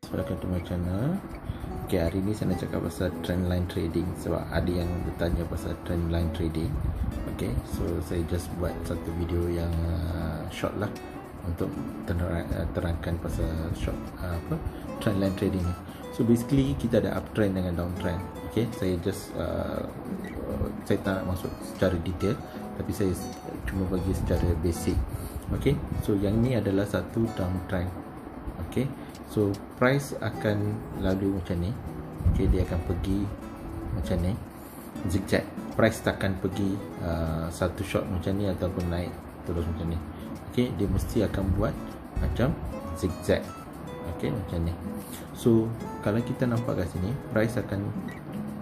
Welcome to my channel. Okay, hari ni saya nak cakap pasal trendline trading sebab ada yang bertanya pasal trendline trading. Okay, so saya just buat satu video yang short lah untuk terangkan pasal short trendline trading ni. So basically kita ada uptrend dengan downtrend. Okay, saya just saya tak nak masuk secara detail, tapi saya cuma bagi secara basic. Okay, so yang ni adalah satu downtrend. Okay, so price akan lalu macam ni. Okay, dia akan pergi macam ni, zigzag. Price takkan pergi satu shot macam ni ataupun naik terus macam ni. Okay, dia mesti akan buat macam zigzag. Okay, macam ni. So kalau kita nampak kat sini, price akan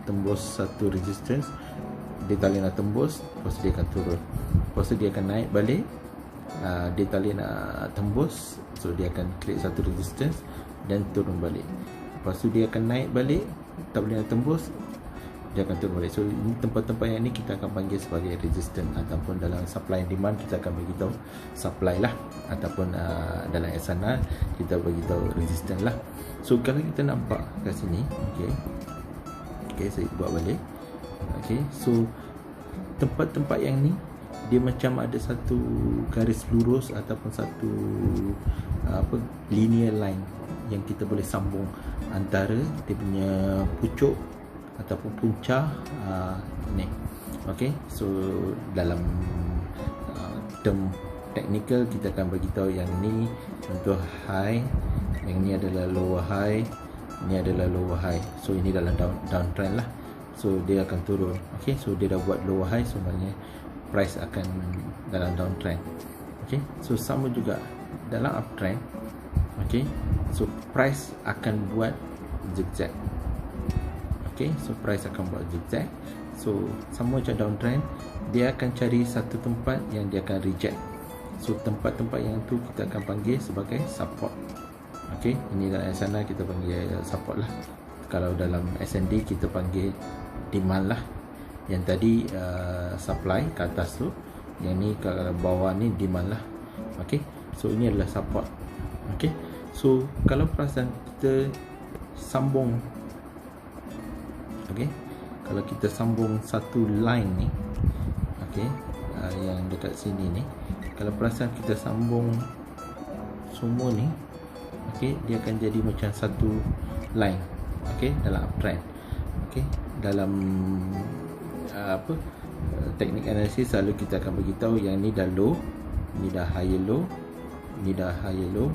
tembus satu resistance, dia tak boleh nak tembus, lepas dia akan turun, lepas dia akan naik balik. Dia tak boleh nak tembus, so dia akan create satu resistance dan turun balik. Lepas tu dia akan naik balik, tak boleh nak tembus, dia akan turun balik. So ini tempat-tempat yang ni kita akan panggil sebagai resistance, ataupun dalam supply and demand kita akan beritahu supply lah, ataupun dalam sana kita beritahu resistance lah. So kalau kita nampak kat sini, okay, saya buat balik. Okay, so tempat-tempat yang ni dia macam ada satu garis lurus ataupun satu linear line yang kita boleh sambung antara dia punya pucuk ataupun punca ni. Okay, so dalam term technical kita akan beritahu yang ni contoh high, yang ni adalah lower high, ni adalah lower high. So ini dalam downtrend lah, so dia akan turun. Okay, so dia dah buat lower high, so maknanya price akan dalam downtrend. Okay, so sama juga dalam uptrend. Okay, so price akan buat zigzag. Okay, so price akan buat zigzag. So sama macam downtrend, dia akan cari satu tempat yang dia akan reject. So tempat-tempat yang tu kita akan panggil sebagai support. Okay, ini dalam sana kita panggil support lah. Kalau dalam S&D kita panggil demand lah. Yang tadi supply ke atas tu, yang ni ke bawah ni demand lah. Okay, so ini adalah support. Okay, so kalau perasan kita sambung, okay, kalau kita sambung satu line ni, okay, yang dekat sini ni, kalau perasan kita sambung semua ni, okay, dia akan jadi macam satu line. Okay, dalam uptrend. Okay, dalam teknik analisis selalu kita akan beritahu yang ni dah low, ni dah higher low, ni dah higher low,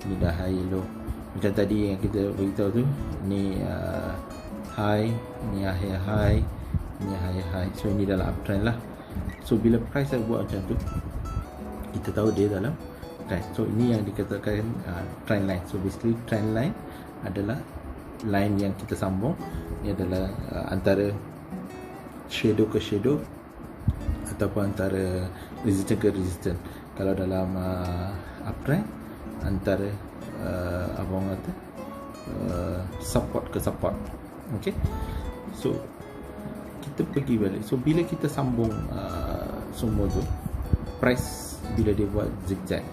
ni dah higher low. Macam tadi yang kita beritahu tu, ni high, ni higher high, ni higher high. So ini dalam uptrend lah. So bila price buat macam tu, kita tahu dia dalam trend. So ini yang dikatakan trend line. So basically trend line adalah line yang kita sambung. Ini adalah antara shadow ke shadow ataupun antara resistance ke resistance. Kalau dalam uptrend, antara apa orang kata support ke support. Okay, so kita pergi balik. So bila kita sambung semua tu, price bila dia buat zigzag,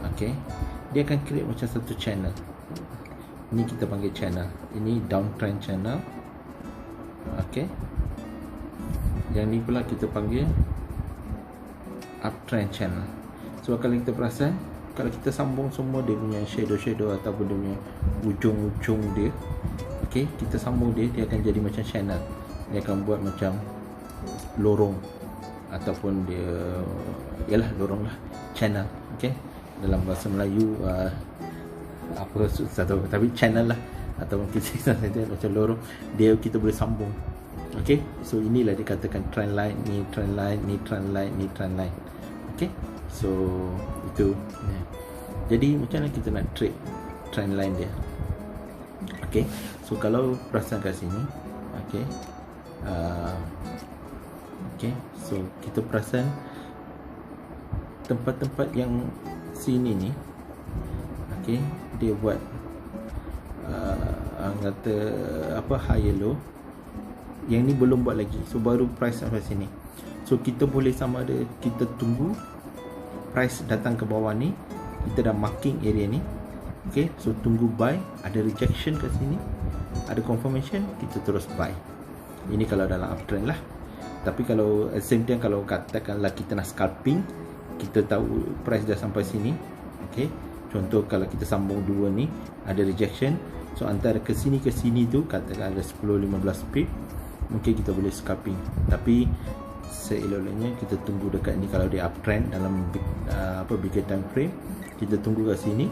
okay, dia akan create macam satu channel. Ini kita panggil channel. Ini downtrend channel. Okay, yang ni pula kita panggil uptrend channel. So kalau kita perasan, kalau kita sambung semua dia punya shadow ataupun dia punya ujung-ujung dia, okay, kita sambung dia akan jadi macam channel. Dia akan buat macam lorong, ataupun dia ialah lorong lah, channel. Okay, dalam bahasa Melayu apa susah tahu, tapi channel lah, ataupun kita macam lorong, dia kita boleh sambung. Okay, so inilah dikatakan trend line, ni trend line, ni trend line, ni trend line. Okay, so itu. Jadi macam mana kita nak trade trend line dia? Okay, so kalau perasan kat sini, okay, okay, so kita perasan tempat-tempat yang sini ni, okay, dia buat kata apa, higher low. Yang ni belum buat lagi, so baru price sampai sini. So kita boleh sama ada kita tunggu price datang ke bawah ni, kita dah marking area ni, Okay, so tunggu buy, ada rejection kat sini, ada confirmation, kita terus buy. Ini kalau dalam uptrend lah. Tapi kalau at same time, kalau katakanlah kita nak scalping, kita tahu price dah sampai sini, okay, contoh kalau kita sambung dua ni, ada rejection, so antara ke sini tu katakan ada 10-15 pip, mungkin kita boleh scalping. Tapi seelok-eloknya kita tunggu dekat ni. Kalau dia uptrend dalam bigger time frame, kita tunggu kat sini,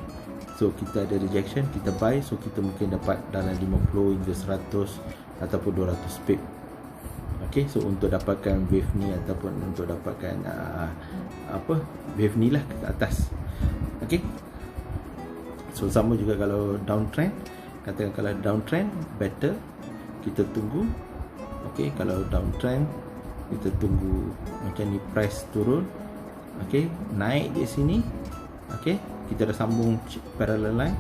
so kita ada rejection, kita buy, so kita mungkin dapat dalam 50 hingga 100 ataupun 200 pip. Okay, so untuk dapatkan wave ni ataupun untuk dapatkan wave ni lah ke atas. Okay, so sama juga kalau downtrend, katakan kalau downtrend better kita tunggu. Okay, kalau downtrend kita tunggu macam ni, price turun, okay, naik di sini, okay, kita dah sambung parallel line,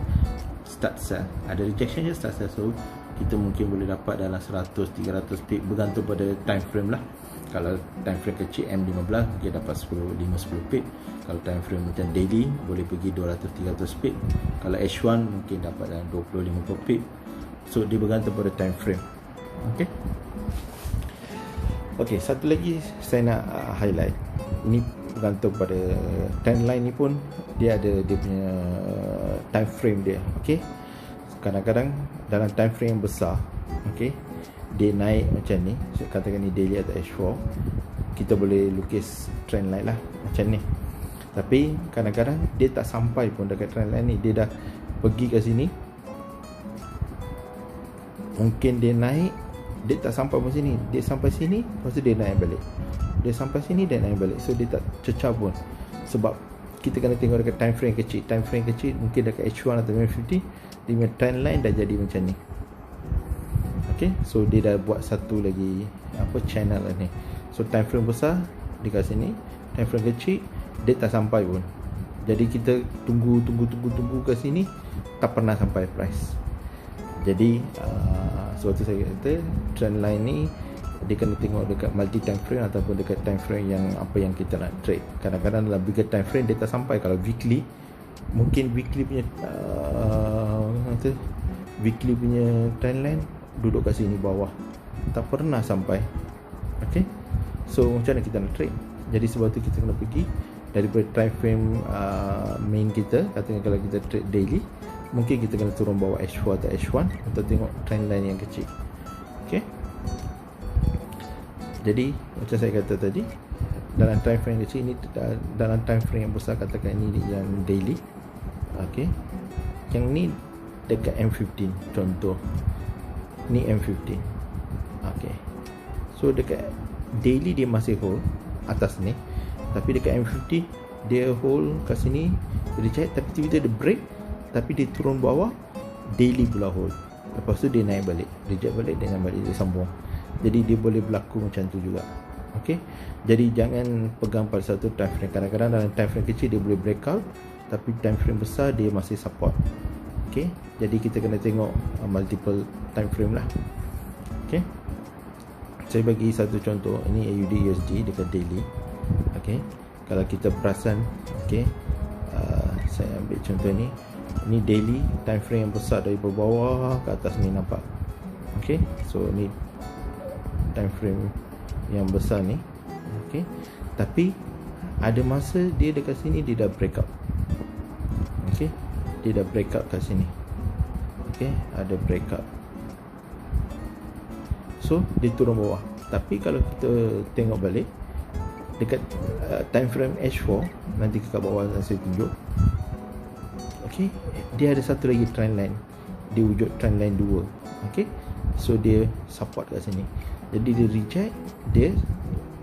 start sell, ada rejection je start sell. So kita mungkin boleh dapat dalam 100-300 pip, bergantung pada time frame lah. Kalau time frame kecil M15 dia dapat 5-10 pip. Kalau time frame macam daily boleh pergi 200-300 pip. Kalau H1 mungkin dapat dalam 20-50 pip. So dia bergantung pada time frame. Okay. Okay, satu lagi saya nak highlight. Ini bergantung pada trendline ni pun dia ada dia punya time frame dia. Okay, kadang-kadang dalam time frame yang besar, okay, dia naik macam ni, so, katakan ni daily atau H4, kita boleh lukis trendline lah macam ni. Tapi kadang-kadang dia tak sampai pun dekat trendline ni, dia dah pergi ke sini, mungkin dia naik, dia tak sampai pun sini, dia sampai sini, lepas tu dia naik balik, dia sampai sini, dia naik balik. So dia tak cecah pun, sebab kita kena tengok dekat time frame kecil. Time frame kecil mungkin dekat H1 atau M50, dia punya trend line dah jadi macam ni. Okay, so dia dah buat satu lagi channel ni. So time frame besar dekat sini, time frame kecil dia tak sampai pun. Jadi kita tunggu ke sini, tak pernah sampai price. Jadi sebab tu saya kata trend line ni dia kena tengok dekat multi time frame ataupun dekat time frame yang apa yang kita nak trade. Kadang-kadang dalam bigger time frame dia tak sampai. Kalau weekly, mungkin weekly punya weekly punya trend line duduk kat sini bawah, tak pernah sampai. Okay, so macam mana kita nak trade? Jadi sebab tu kita kena pergi daripada time frame main kita. Katakan kalau kita trade daily, mungkin kita kena turun bawah H4 atau H1 untuk tengok trend line yang kecil. Okay, jadi macam saya kata tadi, dalam time frame kecil ni, dalam time frame yang besar, katakan ni yang daily, okay, yang ni dekat M15 contoh, ni M15, okay, so dekat daily dia masih hold atas ni, tapi dekat M50 dia hold kat sini, dia cek, tapi tiba-tiba dia break, tapi dia turun bawah, daily pula hold, lepas tu dia naik balik, reject balik, dia naik balik, dia sambung. Jadi dia boleh berlaku macam tu juga. Okay, jadi jangan pegang pada satu time frame. Kadang-kadang dalam time frame kecil dia boleh breakout, tapi time frame besar dia masih support. Okay, jadi kita kena tengok multiple time frame lah. Okay, saya bagi satu contoh. Ini AUD USD dekat daily. Okay, kalau kita perasan, okay, saya ambil contoh ni. Ini daily time frame yang besar, dari bawah ke atas ni nampak. Okay, so ni time frame yang besar ni. Okay, tapi ada masa dia dekat sini dia dah breakout. Okay, dia dah breakout kat sini. Okay, ada breakout, so dia turun bawah. Tapi kalau kita tengok balik dekat time frame H4, nanti kat bawah saya tunjuk. Okay, dia ada satu lagi trend line, dia wujud trend line 2. Okay, so dia support kat sini. Jadi dia reject, dia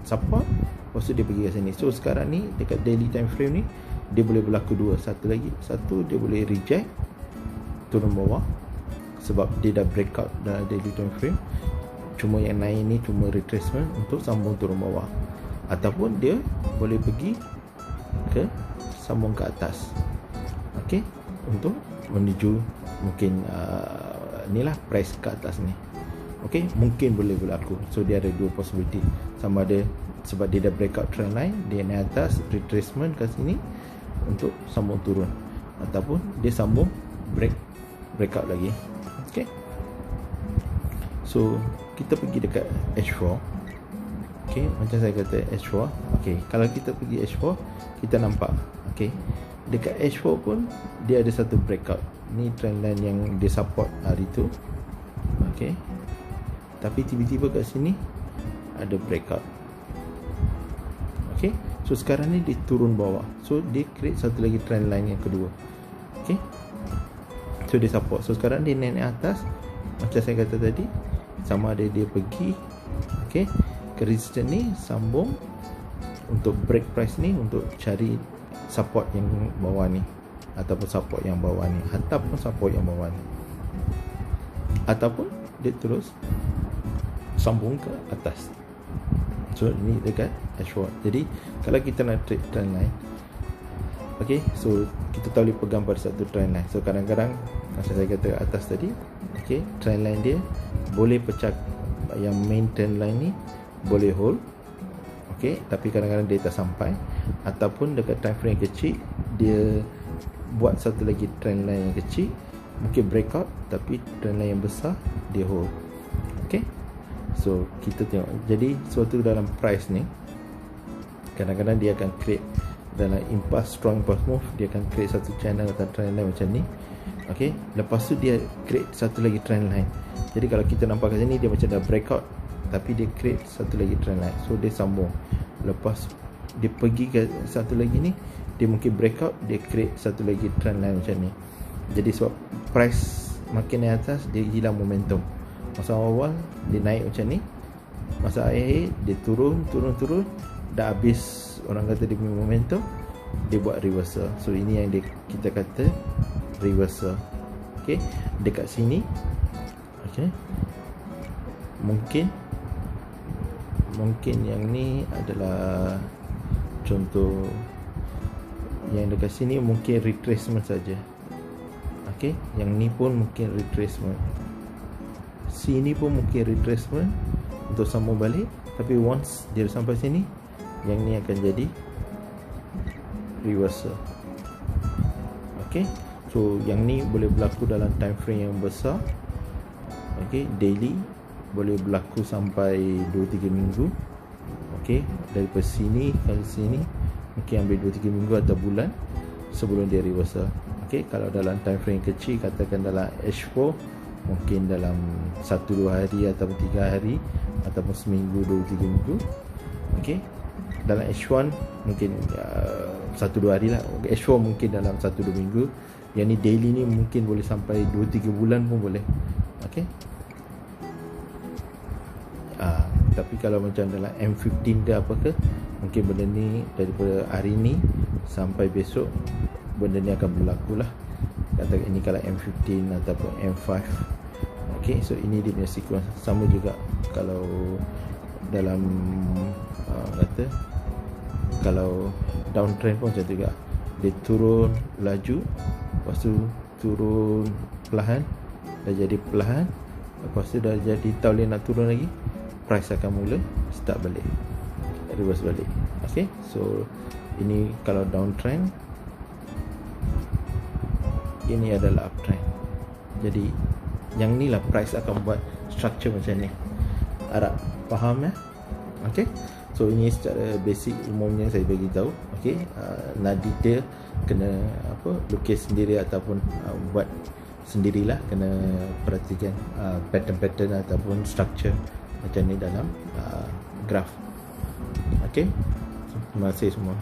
support, lepas tu dia pergi ke sini. So sekarang ni dekat daily time frame ni dia boleh berlaku dua. Satu lagi, satu dia boleh reject, turun bawah, sebab dia dah breakout dalam daily time frame. Cuma yang naik ni cuma retracement untuk sambung turun bawah. Ataupun dia boleh pergi ke sambung ke atas. Okay, untuk menuju mungkin inilah price ke atas ni. Okay, mungkin boleh berlaku. So dia ada dua possibility. Sama ada sebab dia dah breakout trend line, dia naik atas, retracement kat sini untuk sambung turun, ataupun dia sambung breakout lagi. Okay, so kita pergi dekat H4. Okay, macam saya kata H4. Okay, kalau kita pergi H4, kita nampak okay, dekat H4 pun dia ada satu breakout. Ni trendline yang dia support hari tu. Okay, tapi tiba-tiba kat sini ada breakout. Okay, so sekarang ni dia turun bawah, so dia create satu lagi trendline yang kedua. Okay, so dia support. So sekarang dia naik atas, macam saya kata tadi, sama ada dia pergi okay, ke resistance ni, sambung untuk break price ni, untuk cari support yang bawah ni, ataupun support yang bawah ni, ataupun support yang bawah ni, ataupun dia terus sambung ke atas. So ni dekat H4. Jadi kalau kita nak trade trendline, okay, so kita tak boleh pegang pada satu trendline. So kadang-kadang macam saya kata atas tadi, okay, trendline dia boleh pecah, yang main trendline ni boleh hold, okay, tapi kadang-kadang dia tak sampai, ataupun dekat time frame kecil dia buat satu lagi trendline yang kecil, mungkin breakout, tapi trendline yang besar dia hold. Okay, so kita tengok. Jadi suatu dalam price ni kadang-kadang dia akan create dalam impulse, strong impulse move, dia akan create satu channel atau trendline macam ni. Okay, lepas tu dia create satu lagi trendline. Jadi kalau kita nampak kat sini dia macam dah breakout, tapi dia create satu lagi trendline. So dia sambung, lepas dia pergi ke satu lagi ni, dia mungkin breakout, dia create satu lagi trendline macam ni. Jadi sebab price makin naik atas, dia hilang momentum. Masa awal dia naik macam ni, masa akhir dia turun, dah habis orang kata dia punya momentum, dia buat reversal. So ini yang kita kata reversal. Okay, dekat sini okay, mungkin yang ni adalah contoh. Yang dekat sini mungkin retracement saja. Okay, yang ni pun mungkin retracement, sini pun mungkin retracement untuk sambung balik. Tapi once dia sampai sini, yang ni akan jadi reversal. Okay, so yang ni boleh berlaku dalam time frame yang besar. Okay, daily boleh berlaku sampai 2-3 minggu. Okay, daripada sini ke sini mungkin ambil 2-3 minggu atau bulan sebelum dia reversal. Okay, kalau dalam time frame kecil, katakan dalam H4, mungkin dalam 1-2 hari ataupun 3 hari, ataupun seminggu, 2-3 minggu. Okay, dalam H1 mungkin 1-2 hari lah. H4 mungkin dalam 1-2 minggu. Yang ni daily ni mungkin boleh sampai 2-3 bulan pun boleh. Okay, tapi kalau macam dalam M15 ke apa ke, mungkin benda ni daripada hari ni sampai besok benda ni akan berlaku lah. Katakan ini kalau M15 ataupun M5. Okay, so ini dia punya sequence. Sama juga kalau dalam kata kalau downtrend pun macam tu juga. Dia turun laju, lepas tu turun perlahan, dah jadi perlahan, lepas tu dah jadi tak boleh nak turun lagi, price akan mula start balik, reverse balik. Okay, so ini kalau downtrend, ini adalah uptrend. Jadi yang ni lah price akan buat structure macam ni. Harap faham ya. Okay, so ini secara basic umumnya saya bagi tahu. Okay, nak detail kena lukis sendiri ataupun buat sendirilah, kena perhatikan pattern-pattern ataupun structure macam ni dalam graph. Okay, terima kasih semua.